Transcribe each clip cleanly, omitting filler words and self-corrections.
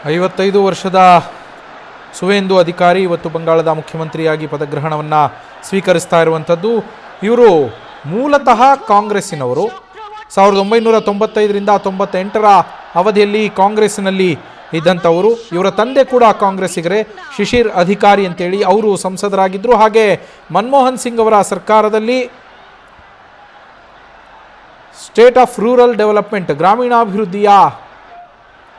55 ವರ್ಷದ ಸುವೇಂದು ಅಧಿಕಾರಿ ಇವತ್ತು ಬಂಗಾಳದ ಮುಖ್ಯಮಂತ್ರಿಯಾಗಿ ಪದಗ್ರಹಣವನ್ನು ಸ್ವೀಕರಿಸ್ತಾ ಇರುವಂಥದ್ದು. ಇವರು ಮೂಲತಃ ಕಾಂಗ್ರೆಸ್ಸಿನವರು. 1995ರಿಂದ 98ರ ಅವಧಿಯಲ್ಲಿ ಕಾಂಗ್ರೆಸ್ಸಿನಲ್ಲಿ ಇದ್ದಂಥವರು. ಇವರ ತಂದೆ ಕೂಡ ಕಾಂಗ್ರೆಸ್ಸಿಗರೇ, ಶಿಶಿರ್ ಅಧಿಕಾರಿ ಅಂತೇಳಿ ಅವರು ಸಂಸದರಾಗಿದ್ದರು. ಹಾಗೆ ಮನಮೋಹನ್ ಸಿಂಗ್ ಅವರ ಸರ್ಕಾರದಲ್ಲಿ ಸ್ಟೇಟ್ ಆಫ್ ರೂರಲ್ ಡೆವಲಪ್ಮೆಂಟ್, ಗ್ರಾಮೀಣಾಭಿವೃದ್ಧಿಯ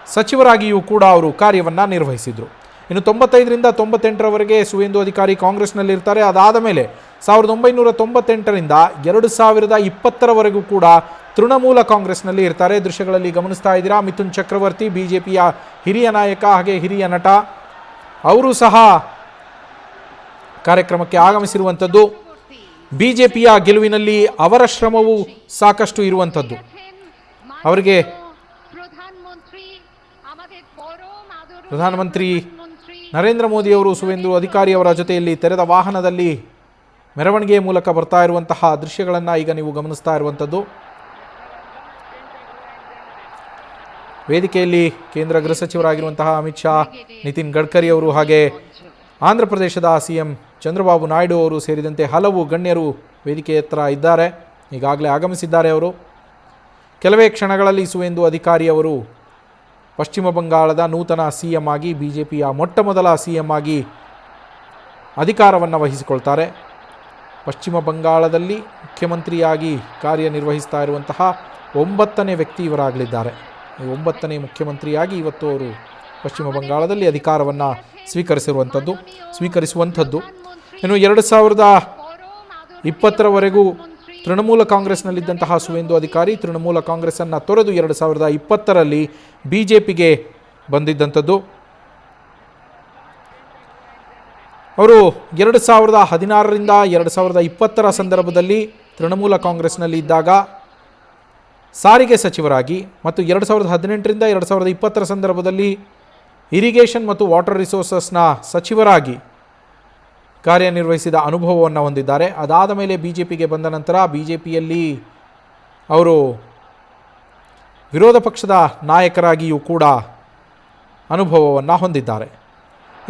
ಸಚಿವರಾಗಿಯೂ ಕೂಡ ಅವರು ಕಾರ್ಯವನ್ನು ನಿರ್ವಹಿಸಿದರು. ಇನ್ನು 95ರಿಂದ 98ರವರೆಗೆ ಸುವೇಂದು ಅಧಿಕಾರಿ ಕಾಂಗ್ರೆಸ್ನಲ್ಲಿರ್ತಾರೆ. ಅದಾದ ಮೇಲೆ 1998ರಿಂದ 2020ರವರೆಗೂ ಕೂಡ ತೃಣಮೂಲ ಕಾಂಗ್ರೆಸ್ನಲ್ಲಿ ಇರ್ತಾರೆ. ದೃಶ್ಯಗಳಲ್ಲಿ ಗಮನಿಸ್ತಾ ಇದ್ದೀರಾ, ಮಿಥುನ್ ಚಕ್ರವರ್ತಿ ಬಿಜೆಪಿಯ ಹಿರಿಯ ನಾಯಕ ಹಾಗೆ ಹಿರಿಯ ನಟ, ಅವರು ಸಹ ಕಾರ್ಯಕ್ರಮಕ್ಕೆ ಆಗಮಿಸಿರುವಂಥದ್ದು. ಬಿಜೆಪಿಯ ಗೆಲುವಿನಲ್ಲಿ ಅವರ ಶ್ರಮವೂ ಸಾಕಷ್ಟು ಇರುವಂಥದ್ದು. ಅವರಿಗೆ ಪ್ರಧಾನಮಂತ್ರಿ ನರೇಂದ್ರ ಮೋದಿ ಅವರು ಸುವೇಂದು ಅಧಿಕಾರಿ ಅವರ ಜೊತೆಯಲ್ಲಿ ತೆರೆದ ವಾಹನದಲ್ಲಿ ಮೆರವಣಿಗೆಯ ಮೂಲಕ ಬರ್ತಾ ಇರುವಂತಹ ದೃಶ್ಯಗಳನ್ನು ಈಗ ನೀವು ಗಮನಿಸ್ತಾ ಇರುವಂಥದ್ದು. ವೇದಿಕೆಯಲ್ಲಿ ಕೇಂದ್ರ ಗೃಹ ಸಚಿವರಾಗಿರುವಂತಹ ಅಮಿತ್ ಶಾ, ನಿತಿನ್ ಗಡ್ಕರಿ ಅವರು ಹಾಗೆ ಆಂಧ್ರ ಪ್ರದೇಶದ ಸಿಎಂ ಚಂದ್ರಬಾಬು ನಾಯ್ಡು ಅವರು ಸೇರಿದಂತೆ ಹಲವು ಗಣ್ಯರು ವೇದಿಕೆ ಹತ್ರ ಇದ್ದಾರೆ. ಈಗಾಗಲೇ ಆಗಮಿಸಿದ್ದಾರೆ ಅವರು. ಕೆಲವೇ ಕ್ಷಣಗಳಲ್ಲಿ ಸುವೇಂದು ಅಧಿಕಾರಿ ಅವರು ಪಶ್ಚಿಮ ಬಂಗಾಳದ ನೂತನ ಸಿಎಂ ಆಗಿ, ಬಿಜೆಪಿಯ ಮೊಟ್ಟ ಮೊದಲ ಸಿಎಂ ಆಗಿ ಅಧಿಕಾರವನ್ನು ವಹಿಸಿಕೊಳ್ತಾರೆ. ಪಶ್ಚಿಮ ಬಂಗಾಳದಲ್ಲಿ ಮುಖ್ಯಮಂತ್ರಿಯಾಗಿ ಕಾರ್ಯನಿರ್ವಹಿಸ್ತಾ ಇರುವಂತಹ 9ನೇ ವ್ಯಕ್ತಿ ಇವರಾಗಲಿದ್ದಾರೆ. ಈ 9ನೇ ಮುಖ್ಯಮಂತ್ರಿಯಾಗಿ ಇವತ್ತು ಅವರು ಪಶ್ಚಿಮ ಬಂಗಾಳದಲ್ಲಿ ಅಧಿಕಾರವನ್ನು ಸ್ವೀಕರಿಸುವಂಥದ್ದು. ಇನ್ನು 2020ರವರೆಗೂ ತೃಣಮೂಲ ಕಾಂಗ್ರೆಸ್ನಲ್ಲಿದ್ದಂತಹ ಸುವೇಂದು ಅಧಿಕಾರಿ ತೃಣಮೂಲ ಕಾಂಗ್ರೆಸ್ಸನ್ನು ತೊರೆದು 2020ರಲ್ಲಿ ಬಿಜೆಪಿಗೆ ಬಂದಿದ್ದಂಥದ್ದು. ಅವರು 2016ರಿಂದ 2020ರ ಸಂದರ್ಭದಲ್ಲಿ ತೃಣಮೂಲ ಕಾಂಗ್ರೆಸ್ನಲ್ಲಿ ಇದ್ದಾಗ ಸಾರಿಗೆ ಸಚಿವರಾಗಿ ಮತ್ತು 2018ರಿಂದ 2020ರ ಸಂದರ್ಭದಲ್ಲಿ ಇರಿಗೇಷನ್ ಮತ್ತು ವಾಟರ್ ರಿಸೋರ್ಸಸ್ನ ಸಚಿವರಾಗಿ ಕಾರ್ಯನಿರ್ವಹಿಸಿದ ಅನುಭವವನ್ನು ಹೊಂದಿದ್ದಾರೆ. ಅದಾದ ಮೇಲೆ ಬಿಜೆಪಿಗೆ ಬಂದ ನಂತರ ಬಿಜೆಪಿಯಲ್ಲಿ ಅವರು ವಿರೋಧ ಪಕ್ಷದ ನಾಯಕರಾಗಿಯೂ ಕೂಡ ಅನುಭವವನ್ನು ಹೊಂದಿದ್ದಾರೆ.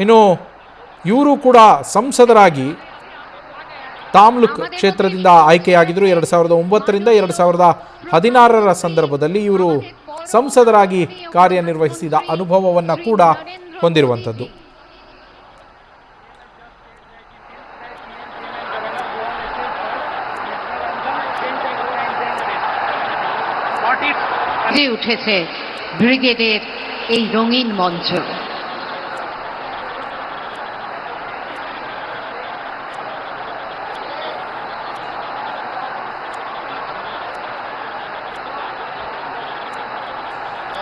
ಇನ್ನು ಇವರು ಕೂಡ ಸಂಸದರಾಗಿ ತಾಮ್ಲುಕ್ ಕ್ಷೇತ್ರದಿಂದ ಆಯ್ಕೆಯಾಗಿದ್ದರು. 2009ರಿಂದ 2016ರ ಸಂದರ್ಭದಲ್ಲಿ ಇವರು ಸಂಸದರಾಗಿ ಕಾರ್ಯನಿರ್ವಹಿಸಿದ ಅನುಭವವನ್ನು ಕೂಡ ಹೊಂದಿರುವಂಥದ್ದು. উঠেছে ব্রিগেডের এই রঙিন মঞ্চ।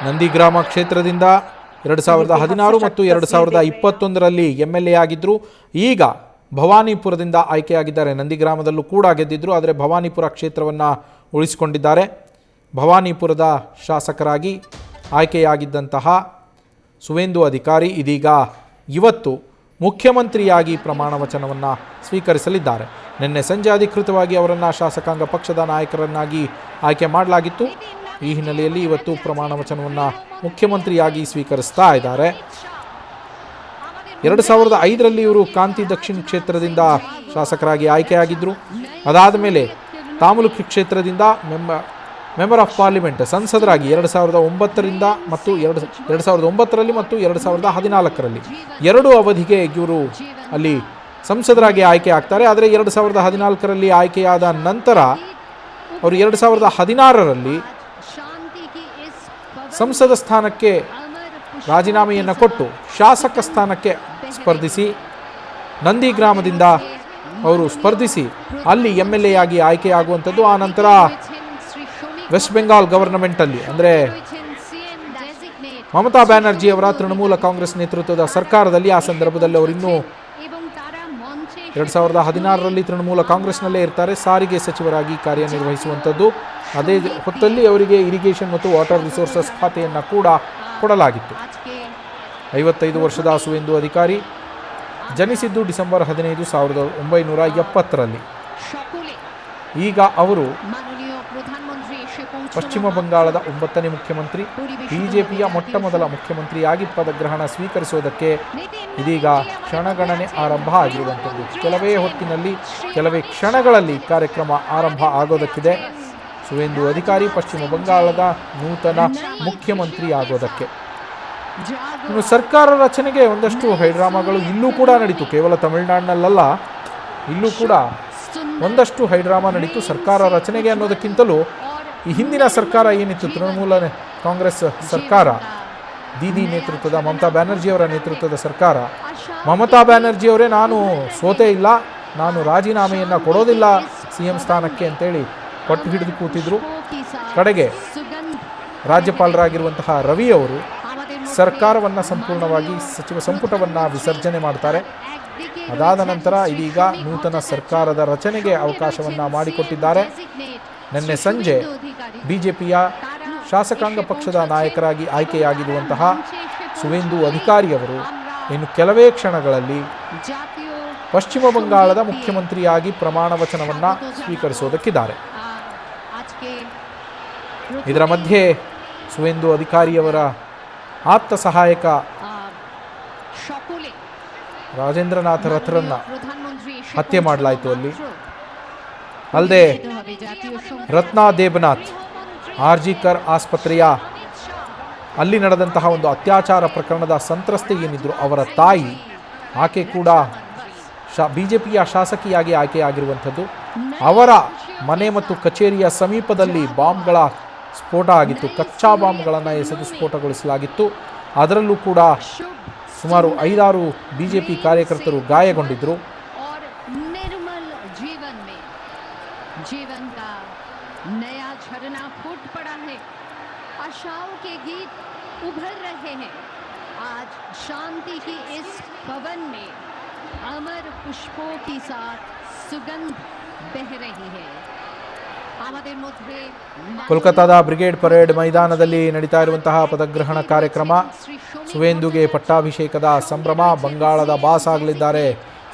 ನಂದಿಗ್ರಾಮ ಕ್ಷೇತ್ರದಿಂದ 2016 ಮತ್ತು 2021ರಲ್ಲಿ MLA ಆಗಿದ್ದರು. ಈಗ ಭವಾನಿಪುರದಿಂದ ಆಯ್ಕೆಯಾಗಿದ್ದಾರೆ. ನಂದಿಗ್ರಾಮದಲ್ಲೂ ಕೂಡ ಗೆದ್ದಿದ್ದರು, ಆದರೆ ಭವಾನಿಪುರ ಕ್ಷೇತ್ರವನ್ನು ಉಳಿಸಿಕೊಂಡಿದ್ದಾರೆ. ಭವಾನಿಪುರದ ಶಾಸಕರಾಗಿ ಆಯ್ಕೆಯಾಗಿದ್ದಂತಹ ಸುವೇಂದು ಅಧಿಕಾರಿ ಇದೀಗ ಇವತ್ತು ಮುಖ್ಯಮಂತ್ರಿಯಾಗಿ ಪ್ರಮಾಣ ವಚನವನ್ನು ಸ್ವೀಕರಿಸಲಿದ್ದಾರೆ. ನಿನ್ನೆ ಸಂಜೆ ಅಧಿಕೃತವಾಗಿ ಅವರನ್ನು ಶಾಸಕಾಂಗ ಪಕ್ಷದ ನಾಯಕರನ್ನಾಗಿ ಆಯ್ಕೆ ಮಾಡಲಾಗಿತ್ತು. ಈ ಹಿನ್ನೆಲೆಯಲ್ಲಿ ಇವತ್ತು ಪ್ರಮಾಣ ವಚನವನ್ನು ಮುಖ್ಯಮಂತ್ರಿಯಾಗಿ ಸ್ವೀಕರಿಸ್ತಾ ಇದ್ದಾರೆ. 2005ರಲ್ಲಿ ಇವರು ಕಾಂತಿ ದಕ್ಷಿಣ ಕ್ಷೇತ್ರದಿಂದ ಶಾಸಕರಾಗಿ ಆಯ್ಕೆಯಾಗಿದ್ದರು. ಅದಾದ ಮೇಲೆ ತಾಮ್ಲುಕ್ ಕ್ಷೇತ್ರದಿಂದ ಮೆಂಬರ್ ಆಫ್ ಪಾರ್ಲಿಮೆಂಟ್ ಸಂಸದರಾಗಿ 2009ರಿಂದ ಮತ್ತು 2009ರಲ್ಲಿ ಮತ್ತು 2014ರಲ್ಲಿ 2 ಅವಧಿಗೆ ಇವರು ಅಲ್ಲಿ ಸಂಸದರಾಗಿ ಆಯ್ಕೆ ಆಗ್ತಾರೆ. ಆದರೆ 2014ರಲ್ಲಿ ಆಯ್ಕೆಯಾದ ನಂತರ ಅವರು 2016ರಲ್ಲಿ ಸಂಸದ ಸ್ಥಾನಕ್ಕೆ ರಾಜೀನಾಮೆಯನ್ನು ಕೊಟ್ಟು ಶಾಸಕ ಸ್ಥಾನಕ್ಕೆ ಸ್ಪರ್ಧಿಸಿ ನಂದಿಗ್ರಾಮದಿಂದ ಅವರು ಸ್ಪರ್ಧಿಸಿ ಅಲ್ಲಿ MLA ಆಗಿ ಆಯ್ಕೆಯಾಗುವಂಥದ್ದು. ಆ ನಂತರ ವೆಸ್ಟ್ ಬೆಂಗಾಲ್ ಗವರ್ನಮೆಂಟಲ್ಲಿ ಅಂದರೆ ಮಮತಾ ಬ್ಯಾನರ್ಜಿ ಅವರ ತೃಣಮೂಲ ಕಾಂಗ್ರೆಸ್ ನೇತೃತ್ವದ ಸರ್ಕಾರದಲ್ಲಿ ಆ ಸಂದರ್ಭದಲ್ಲಿ ಅವರು ಇನ್ನೂ 2016ರಲ್ಲಿ ತೃಣಮೂಲ ಕಾಂಗ್ರೆಸ್ನಲ್ಲೇ ಇರ್ತಾರೆ. ಸಾರಿಗೆ ಸಚಿವರಾಗಿ ಕಾರ್ಯನಿರ್ವಹಿಸುವಂಥದ್ದು. ಅದೇ ಹೊತ್ತಲ್ಲಿ ಅವರಿಗೆ ಇರಿಗೇಷನ್ ಮತ್ತು ವಾಟರ್ ರಿಸೋರ್ಸಸ್ ಖಾತೆಯನ್ನು ಕೂಡ ಕೊಡಲಾಗಿತ್ತು. 55 ವರ್ಷದ ಸುವೇಂದು ಅಧಿಕಾರಿ ಜನಿಸಿದ್ದು ಡಿಸೆಂಬರ್ 15, 1970ರಲ್ಲಿ. ಈಗ ಅವರು ಪಶ್ಚಿಮ ಬಂಗಾಳದ 9ನೇ ಮುಖ್ಯಮಂತ್ರಿ, ಬಿಜೆಪಿಯ ಮೊಟ್ಟಮೊದಲ ಮುಖ್ಯಮಂತ್ರಿಯಾಗಿ ಪದಗ್ರಹಣ ಸ್ವೀಕರಿಸುವುದಕ್ಕೆ ಇದೀಗ ಕ್ಷಣಗಣನೆ ಆರಂಭ ಆಗಿರುವಂಥದ್ದು. ಕೆಲವೇ ಹೊತ್ತಿನಲ್ಲಿ, ಕೆಲವೇ ಕ್ಷಣಗಳಲ್ಲಿ ಕಾರ್ಯಕ್ರಮ ಆರಂಭ ಆಗೋದಕ್ಕಿದೆ. ಸುವೇಂದು ಅಧಿಕಾರಿ ಪಶ್ಚಿಮ ಬಂಗಾಳದ ನೂತನ ಮುಖ್ಯಮಂತ್ರಿ ಆಗೋದಕ್ಕೆ. ಇನ್ನು ಸರ್ಕಾರ ರಚನೆಗೆ ಒಂದಷ್ಟು ಹೈಡ್ರಾಮಾಗಳು ಇಲ್ಲೂ ಕೂಡ ನಡೀತು. ಕೇವಲ ತಮಿಳುನಾಡಿನಲ್ಲ, ಇಲ್ಲೂ ಕೂಡ ಒಂದಷ್ಟು ಹೈಡ್ರಾಮಾ ನಡೀತು. ಸರ್ಕಾರ ರಚನೆಗೆ ಅನ್ನೋದಕ್ಕಿಂತಲೂ ಈ ಹಿಂದಿನ ಸರ್ಕಾರ ಏನಿತ್ತು, ತೃಣಮೂಲ ಕಾಂಗ್ರೆಸ್ ಸರ್ಕಾರ, ದೀದಿ ನೇತೃತ್ವದ ಮಮತಾ ಬ್ಯಾನರ್ಜಿಯವರ ನೇತೃತ್ವದ ಸರ್ಕಾರ, ಮಮತಾ ಬ್ಯಾನರ್ಜಿಯವರೇ ನಾನು ಸೋತೇ ಇಲ್ಲ, ನಾನು ರಾಜೀನಾಮೆಯನ್ನು ಕೊಡೋದಿಲ್ಲ CM ಸ್ಥಾನಕ್ಕೆ ಅಂತೇಳಿ ಪಟ್ಟು ಹಿಡಿದು ಕೂತಿದ್ರು. ಕಡೆಗೆ ರಾಜ್ಯಪಾಲರಾಗಿರುವಂತಹ ರವಿ ಅವರು ಸರ್ಕಾರವನ್ನು ಸಂಪೂರ್ಣವಾಗಿ ಸಚಿವ ಸಂಪುಟವನ್ನು ವಿಸರ್ಜನೆ ಮಾಡ್ತಾರೆ. ಅದಾದ ನಂತರ ಇದೀಗ ನೂತನ ಸರ್ಕಾರದ ರಚನೆಗೆ ಅವಕಾಶವನ್ನು ಮಾಡಿಕೊಟ್ಟಿದ್ದಾರೆ. ನಿನ್ನೆ ಸಂಜೆ ಬಿಜೆಪಿಯ ಶಾಸಕಾಂಗ ಪಕ್ಷದ ನಾಯಕರಾಗಿ ಆಯ್ಕೆಯಾಗಿರುವಂತಹ ಸುವೇಂದು ಅಧಿಕಾರಿಯವರು ಇನ್ನು ಕೆಲವೇ ಕ್ಷಣಗಳಲ್ಲಿ ಪಶ್ಚಿಮ ಬಂಗಾಳದ ಮುಖ್ಯಮಂತ್ರಿಯಾಗಿ ಪ್ರಮಾಣ ವಚನವನ್ನು ಸ್ವೀಕರಿಸೋದಕ್ಕಿದ್ದಾರೆ. ಇದರ ಮಧ್ಯೆ ಸುವೇಂದು ಅಧಿಕಾರಿಯವರ ಆಪ್ತ ಸಹಾಯಕ ರಾಜೇಂದ್ರನಾಥ ರಥರನ್ನ ಹತ್ಯೆ ಮಾಡಲಾಯಿತು. ಅಲ್ಲಿ ಅಲ್ಲದೆ ರತ್ನಾ ದೇಬನಾಥ್ ಆರ್ಜಿಕರ್ ಆಸ್ಪತ್ರೆಯ ಅಲ್ಲಿ ನಡೆದಂತಹ ಒಂದು ಅತ್ಯಾಚಾರ ಪ್ರಕರಣದ ಸಂತ್ರಸ್ತೆ ಏನಿದ್ರು ಅವರ ತಾಯಿ, ಆಕೆ ಕೂಡ ಬಿಜೆಪಿಯ ಶಾಸಕಿಯಾಗಿ ಆಯ್ಕೆಯಾಗಿರುವಂಥದ್ದು. ಅವರ ಮನೆ ಮತ್ತು ಕಚೇರಿಯ ಸಮೀಪದಲ್ಲಿ ಬಾಂಬ್ಗಳ ಸ್ಫೋಟ ಆಗಿತ್ತು. ಕಚ್ಚಾ ಬಾಂಬ್ಗಳನ್ನು ಎಸೆದು ಸ್ಫೋಟಗೊಳಿಸಲಾಗಿತ್ತು. ಅದರಲ್ಲೂ ಕೂಡ ಸುಮಾರು 5-6 ಬಿಜೆಪಿ ಕಾರ್ಯಕರ್ತರು ಗಾಯಗೊಂಡಿದ್ದರು. जीवन का नया झरना फूट पड़ा है, आशाओं के गीत उभर रहे हैं। आज शांति की इस पवन में अमर पुष्पों के साथ सुगंध बह रही है। हमारे मध्य ಕೋಲ್ಕತ್ತಾದ ಬ್ರಿಗೇಡ್ ಪರೇಡ್ ಮೈದಾನದಲ್ಲಿ ನಡೀತಾ ಇರುವಂತಹ ಪದಗ್ರಹಣ ಕಾರ್ಯಕ್ರಮ, ಸುವೇಂದುಗೆ ಪಟ್ಟಾಭಿಷೇಕದ ಸಂಭ್ರಮ. ಬಂಗಾಳದ ಬಾಸ್ ಆಗಲಿದ್ದಾರೆ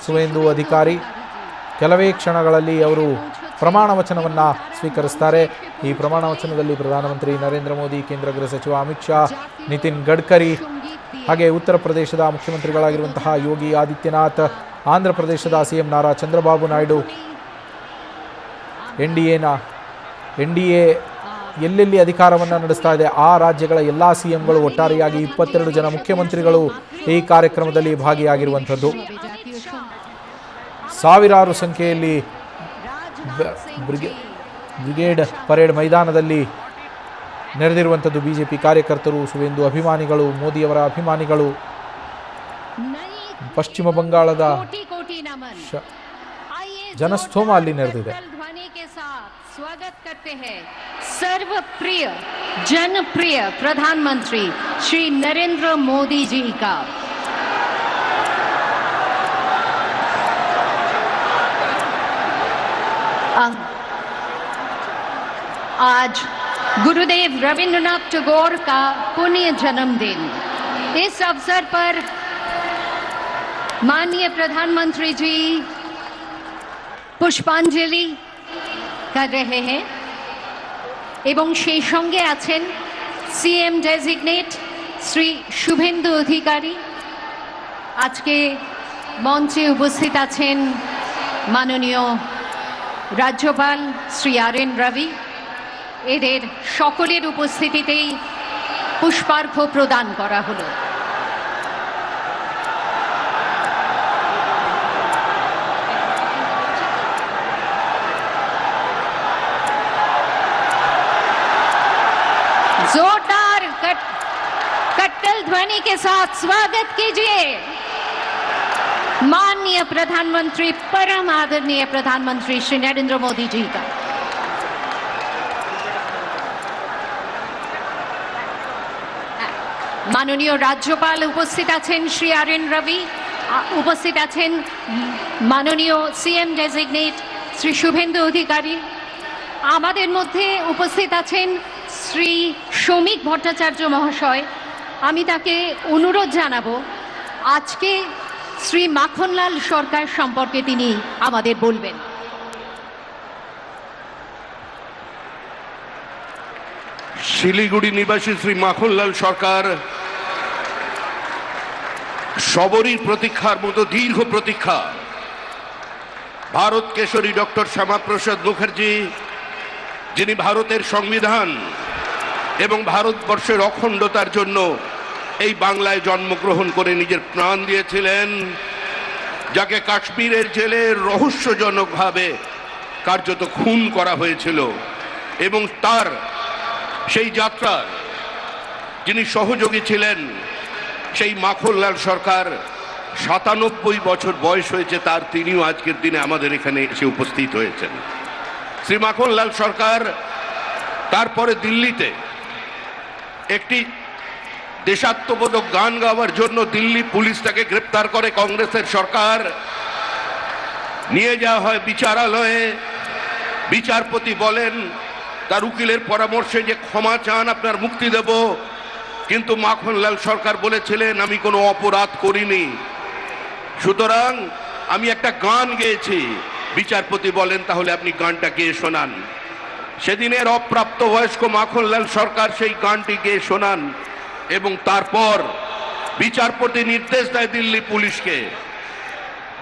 ಸುವೇಂದು ಅಧಿಕಾರಿ. ಕೆಲವೇ ಕ್ಷಣಗಳಲ್ಲಿ ಅವರು ಪ್ರಮಾಣ ವಚನವನ್ನು ಸ್ವೀಕರಿಸ್ತಾರೆ. ಈ ಪ್ರಮಾಣ ವಚನದಲ್ಲಿ ಪ್ರಧಾನಮಂತ್ರಿ ನರೇಂದ್ರ ಮೋದಿ, ಕೇಂದ್ರ ಗೃಹ ಸಚಿವ ಅಮಿತ್ ಶಾ, ನಿತಿನ್ ಗಡ್ಕರಿ, ಹಾಗೆ ಉತ್ತರ ಪ್ರದೇಶದ ಮುಖ್ಯಮಂತ್ರಿಗಳಾಗಿರುವಂತಹ ಯೋಗಿ ಆದಿತ್ಯನಾಥ್, ಆಂಧ್ರ ಪ್ರದೇಶದ CM ನಾರಾ ಚಂದ್ರಬಾಬು ನಾಯ್ಡು, NDA ಎಲ್ಲೆಲ್ಲಿ ಅಧಿಕಾರವನ್ನು ನಡೆಸ್ತಾ ಇದೆ ಆ ರಾಜ್ಯಗಳ ಎಲ್ಲ CMಗಳು, ಒಟ್ಟಾರೆಯಾಗಿ 22 ಜನ ಮುಖ್ಯಮಂತ್ರಿಗಳು ಈ ಕಾರ್ಯಕ್ರಮದಲ್ಲಿ ಭಾಗಿಯಾಗಿರುವಂಥದ್ದು. ಸಾವಿರಾರು ಸಂಖ್ಯೆಯಲ್ಲಿ ಬ್ರಿಗೇಡ್ ಪರೇಡ್ ಮೈದಾನದಲ್ಲಿ ನೆರೆದಿರುವಂಥದ್ದು ಬಿಜೆಪಿ ಕಾರ್ಯಕರ್ತರು, ಸುವೇಂದು ಅಭಿಮಾನಿಗಳು, ಮೋದಿಯವರ ಅಭಿಮಾನಿಗಳು. ಪಶ್ಚಿಮ ಬಂಗಾಳದ ಜನಸ್ತೋಮ ಅಲ್ಲಿ ನೆರೆದಿದೆ. स्वागत करते हैं सर्वप्रिय जनप्रिय प्रधानमंत्री श्री नरेंद्र मोदी जी का। आज गुरुदेव रविंद्रनाथ टैगोर का पुण्य जन्मदिन। इस अवसर पर माननीय प्रधानमंत्री जी पुष्पांजलि कर रहे हैं एवं সেই সঙ্গে আছেন CM ডেজিগনেট শ্রী শুভেন্দু অধিকারী। আজকে মঞ্চে উপস্থিত আছেন মাননীয় রাজ্যপাল শ্রী RN রবি। এদের সকলের উপস্থিতিতেই পুষ্পার্ঘ্য প্রদান করা হলো। जोरदार कट्टल ध्वनि के साथ स्वागत कीजिए माननीय प्रधानमंत्री, परम आदरणीय प्रधानमंत्री श्री नरेंद्र मोदी जी का। माननीय राज्यपाल उपस्थित आছেন श्री RN रवि, उपस्थित आছেন माननीय CM ডেজিগনেট শ্রী শুভেন্দু অধিকারী। আমাদের মধ্যে উপস্থিত আছেন শ্রী শ্রমিক ভট্টাচার্য মহাশয়। আমি তাকে অনুরোধ জানাবো আজকে শ্রী মাখনলাল সরকার সম্পর্কে তিনি আমাদের বলবেন। শিলিগুড়ি নিবাসী শ্রী মাখনলাল সরকার সবরীর প্রতীক্ষার মতো দীর্ঘ প্রতীক্ষা ভারত কেশরী ডক্টর শ্যামাপ্রসাদ মুখার্জি, যিনি ভারতের সংবিধান এবং ভারতবর্ষের অখণ্ডতার জন্য এই বাংলায় জন্মগ্রহণ করে নিজের প্রাণ দিয়েছিলেন, যাকে কাশ্মীরের জেলে রহস্যজনকভাবে কার্যত খুন করা হয়েছিল, এবং তার সেই যাত্রার যিনি সহযোগী ছিলেন সেই মাখনলাল সরকার ৯৭ বছর বয়স হয়েছে তার, তিনিও আজকের দিনে আমাদের এখানে এসে উপস্থিত হয়েছেন। শ্রী মাখনলাল সরকার তারপরে দিল্লিতে একটি দেশাত্মবোধক গান গাওয়ার জন্য দিল্লি পুলিশ তাকে গ্রেপ্তার করে, কংগ্রেসের সরকার নিয়ে যাওয়া হয় বিচারালয়ে। বিচারপতি বলেন তার উকিলের পরামর্শে যে ক্ষমা চান, আপনার মুক্তি দেব, কিন্তু মাখনলাল সরকার বলেছিলেন আমি কোনো অপরাধ করিনি, সুতরাং আমি একটা গান গেয়েছি। বিচারপতি বলেন তাহলে আপনি গানটা গেয়ে শোনান। সেদিনের অপ্রাপ্ত বয়স্ক মাখনলাল সরকার সেই গানটি গেয়ে শোনান, এবং তারপর বিচারপতি নির্দেশ দেয় দিল্লি পুলিশকে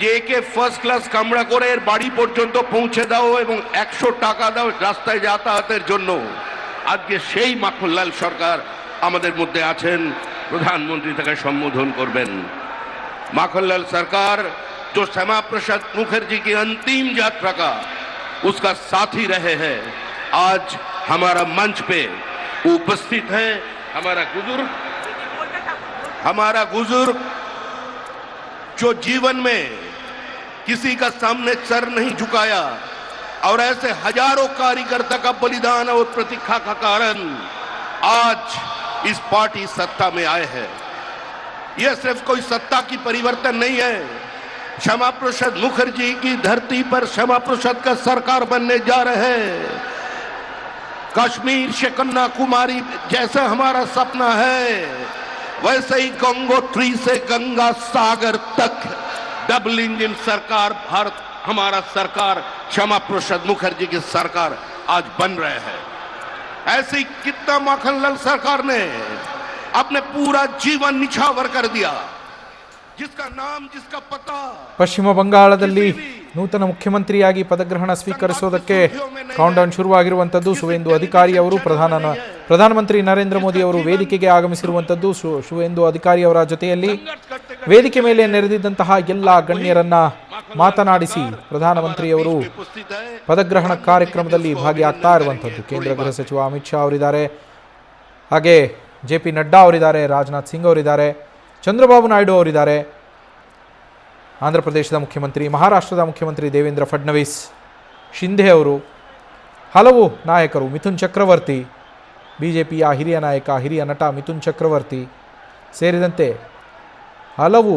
যে একে ফার্স্ট ক্লাস কামরা করে এর বাড়ি পর্যন্ত পৌঁছে দাও এবং 100 টাকা দাও রাস্তায় যাতায়াতের জন্য। আজকে সেই মাখনলাল সরকার আমাদের মধ্যে আছেন, প্রধানমন্ত্রী তাকে সম্বোধন করবেন। माखनलाल सरकार जो श्यामा प्रसाद मुखर्जी की अंतिम यात्रा का उसका साथी रहे हैं, आज हमारा मंच पे उपस्थित है। हमारा बुजुर्ग जो जीवन में किसी का सामने सर नहीं झुकाया और ऐसे हजारों कार्यकर्ता का बलिदान और प्रतीक्षा का कारण आज इस पार्टी सत्ता में आए हैं। यह सिर्फ कोई सत्ता की परिवर्तन नहीं है, श्यामा प्रसाद मुखर्जी की धरती पर श्यामा प्रसाद का सरकार बनने जा रहे हैं। कश्मीर से कन्याकुमारी जैसा हमारा सपना है, वैसे ही गंगोत्री से गंगा सागर तक डबल इंजन सरकार भारत हमारा सरकार श्यामा प्रसाद मुखर्जी की सरकार आज बन रहे हैं। ऐसी कितना माखनलाल सरकार ने अपने पूरा जीवन निछावर कर दिया, जिसका नाम जिसका पता। ಪಶ್ಚಿಮ ಬಂಗಾಳದಲ್ಲಿ ನೂತನ ಮುಖ್ಯಮಂತ್ರಿಯಾಗಿ ಪದಗ್ರಹಣ ಸ್ವೀಕರಿಸೋದಕ್ಕೆ ಕೌಂಟ್ಡೌನ್ ಶುರುವಾಗಿರುವಂಥದ್ದು. ಸುವೇಂದು ಅಧಿಕಾರಿ ಅವರು ಪ್ರಧಾನಮಂತ್ರಿ ನರೇಂದ್ರ ಮೋದಿ ಅವರು ವೇದಿಕೆಗೆ ಆಗಮಿಸಿರುವಂಥದ್ದು. ಸುವೇಂದು ಅಧಿಕಾರಿ ಅವರ ಜೊತೆಯಲ್ಲಿ ವೇದಿಕೆ ಮೇಲೆ ನೆರೆದಿದ್ದಂತಹ ಎಲ್ಲ ಗಣ್ಯರನ್ನ ಮಾತನಾಡಿಸಿ ಪ್ರಧಾನಮಂತ್ರಿಯವರು ಪದಗ್ರಹಣ ಕಾರ್ಯಕ್ರಮದಲ್ಲಿ ಭಾಗಿಯಾಗ್ತಾ ಇರುವಂಥದ್ದು. ಕೇಂದ್ರ ಗೃಹ ಸಚಿವ ಅಮಿತ್ ಶಾ ಅವರಿದ್ದಾರೆ, ಹಾಗೆ JP ನಡ್ಡಾ ಅವರಿದ್ದಾರೆ, ರಾಜನಾಥ್ ಸಿಂಗ್ ಅವರಿದ್ದಾರೆ, ಚಂದ್ರಬಾಬು ನಾಯ್ಡು ಅವರಿದ್ದಾರೆ, ಆಂಧ್ರ ಪ್ರದೇಶದ ಮುಖ್ಯಮಂತ್ರಿ, ಮಹಾರಾಷ್ಟ್ರದ ಮುಖ್ಯಮಂತ್ರಿ ದೇವೇಂದ್ರ ಫಡ್ನವೀಸ್, ಶಿಂಧೆ ಅವರು, ಹಲವು ನಾಯಕರು, ಮಿಥುನ್ ಚಕ್ರವರ್ತಿ, BJPಯ ಹಿರಿಯ ನಾಯಕ, ಹಿರಿಯ ನಟ ಮಿಥುನ್ ಚಕ್ರವರ್ತಿ ಸೇರಿದಂತೆ ಹಲವು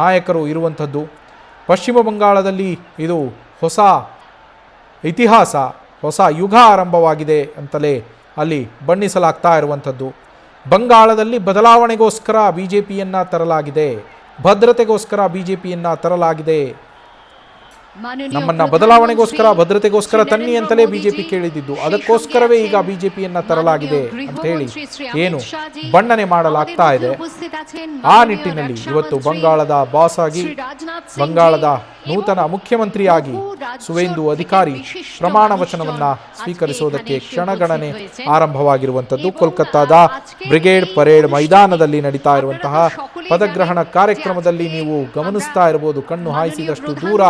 ನಾಯಕರು ಇರುವಂಥದ್ದು. ಪಶ್ಚಿಮ ಬಂಗಾಳದಲ್ಲಿ ಇದು ಹೊಸ ಇತಿಹಾಸ, ಹೊಸ ಯುಗ ಆರಂಭವಾಗಿದೆ ಅಂತಲೇ ಅಲ್ಲಿ ಬಣ್ಣಿಸಲಾಗ್ತಾ ಇರುವಂಥದ್ದು. ಬಂಗಾಳದಲ್ಲಿ ಬದಲಾವಣೆಗೋಸ್ಕರ BJPಯನ್ನು ತರಲಾಗಿದೆ, ಭದ್ರತೆಗೋಸ್ಕರ BJPಯನ್ನು ತರಲಾಗಿದೆ. ನಮ್ಮನ್ನ ಬದಲಾವಣೆಗೋಸ್ಕರ ಭದ್ರತೆಗೋಸ್ಕರ ತನ್ನಿ ಅಂತಲೇ BJP ಕೇಳಿದ್ದು, ಅದಕ್ಕೋಸ್ಕರವೇ ಈಗ BJPಯನ್ನು ತರಲಾಗಿದೆ ಅಂತ ಹೇಳಿ ಏನು ಬಣ್ಣನೆ ಮಾಡಲಾಗ್ತಾ ಇದೆ. ಆ ನಿಟ್ಟಿನಲ್ಲಿ ಇವತ್ತು ಬಂಗಾಳದ ಬಾಸ್ ಆಗಿ, ಬಂಗಾಳದ ನೂತನ ಮುಖ್ಯಮಂತ್ರಿಯಾಗಿ ಸುವೇಂದು ಅಧಿಕಾರಿ ಪ್ರಮಾಣ ವಚನವನ್ನ ಸ್ವೀಕರಿಸುವುದಕ್ಕೆ ಕ್ಷಣಗಣನೆ ಆರಂಭವಾಗಿರುವಂಥದ್ದು. ಕೋಲ್ಕತ್ತಾದ ಬ್ರಿಗೇಡ್ ಪರೇಡ್ ಮೈದಾನದಲ್ಲಿ ನಡೀತಾ ಇರುವಂತಹ ಪದಗ್ರಹಣ ಕಾರ್ಯಕ್ರಮದಲ್ಲಿ ನೀವು ಗಮನಿಸ್ತಾ ಇರಬಹುದು, ಕಣ್ಣು ಹಾಯಿಸಿದಷ್ಟು ದೂರ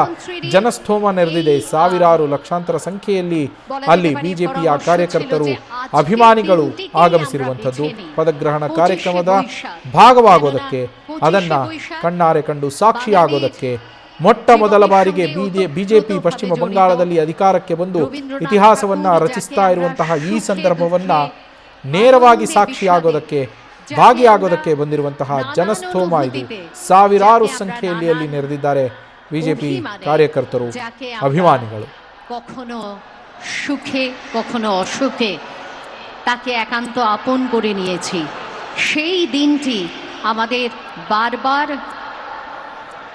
ಜನಸ್ತೋಮ ನೆರೆದಿದೆ. ಸಾವಿರಾರು ಲಕ್ಷಾಂತರ ಸಂಖ್ಯೆಯಲ್ಲಿ ಅಲ್ಲಿ BJPಯ ಕಾರ್ಯಕರ್ತರು, ಅಭಿಮಾನಿಗಳು ಆಗಮಿಸಿರುವಂಥದ್ದು. ಪದಗ್ರಹಣ ಕಾರ್ಯಕ್ರಮದ ಭಾಗವಾಗೋದಕ್ಕೆ, ಅದನ್ನ ಕಣ್ಣಾರೆ ಕಂಡು ಸಾಕ್ಷಿಯಾಗೋದಕ್ಕೆ ಮೊಟ್ಟ ಮೊದಲ ಬಾರಿಗೆ BJP ಪಶ್ಚಿಮ ಬಂಗಾಳದಲ್ಲಿ ಅಧಿಕಾರಕ್ಕೆ ಬಂದು ಇತಿಹಾಸವನ್ನ ರಚಿಸ್ತಾ ಇರುವಂತಹ ಈ ಸಂದರ್ಭವನ್ನ ನೇರವಾಗಿ ಸಾಕ್ಷಿಯಾಗೋದಕ್ಕೆ, ಭಾಗಿಯಾಗೋದಕ್ಕೆ ಬಂದಿರುವಂತಹ ಜನಸ್ತೋಮ ಇದು. ಸಾವಿರಾರು ಸಂಖ್ಯೆಯಲ್ಲಿ ಅಲ್ಲಿ ನೆರೆದಿದ್ದಾರೆ BJP ಕಾರ್ಯಕರ್ತರು, ಅಭಿಮಾನಿಗಳು. কখনো সুখে কখনো অসুখে তাকে একান্ত আপন করে নিয়েছি। সেই দিনটি আমাদের বারবার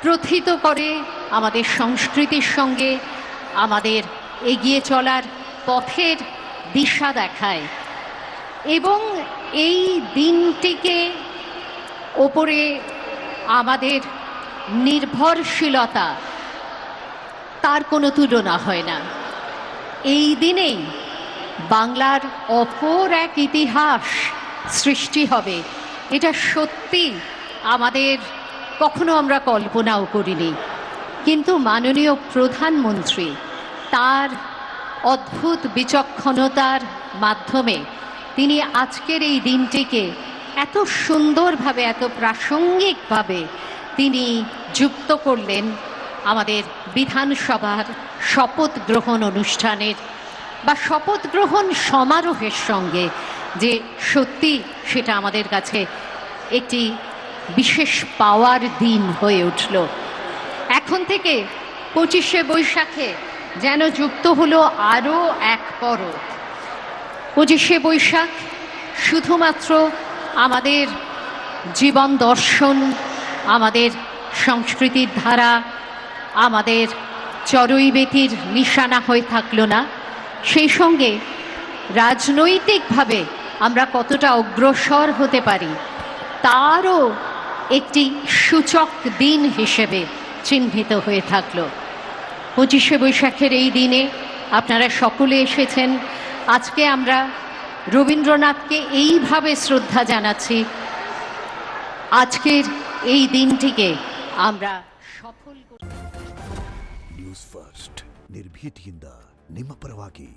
প্রথিত করে, আমাদের সংস্কৃতির সঙ্গে আমাদের এগিয়ে চলার পথের দিশা দেখায়। এবং এই দিনটিকে ওপরে আমাদের নির্ভরশীলতা, তার কোনো তুলনা হয় না। এই দিনেই বাংলার অপর এক ইতিহাস সৃষ্টি হবে, এটা সত্যি আমাদের কখনো আমরা কল্পনাও করিনি। কিন্তু মাননীয় প্রধানমন্ত্রী তার অদ্ভুত বিচক্ষণতার মাধ্যমে তিনি আজকের এই দিনটিকে এত সুন্দরভাবে, এত প্রাসঙ্গিকভাবে তিনি যুক্ত করলেন আমাদের বিধানসভার শপথ গ্রহণ অনুষ্ঠানের বা শপথ গ্রহণ সমারোহের সঙ্গে, যে সত্যি সেটা আমাদের কাছে একটি বিশেষ পাওয়ার দিন হয়ে উঠল। এখন থেকে 25শে বৈশাখে যেন যুক্ত হলো আরও এক পরব। 25শে বৈশাখ শুধুমাত্র আমাদের জীবন দর্শন, আমাদের সংস্কৃতির ধারা, আমাদের চড়ুইবেতির নিশানা হয়ে থাকলো না, সেই সঙ্গে রাজনৈতিকভাবে আমরা কতটা অগ্রসর হতে পারি তারও একটি সূচক দিন হিসেবে চিহ্নিত হয়ে থাকলো। 25শে বৈশাখের এই দিনে আপনারা সকলে এসেছেন। আজকে আমরা রবীন্দ্রনাথকে এইভাবে শ্রদ্ধা জানাচ্ছি। আজকের এই দিনটিকে আমরা সফল করি। ನ್ಯೂಸ್ ಫಸ್ಟ್ ನಿರ್ಭೀತಿಯಿಂದ ನಿಮ್ಮ ಪರವಾಗಿ.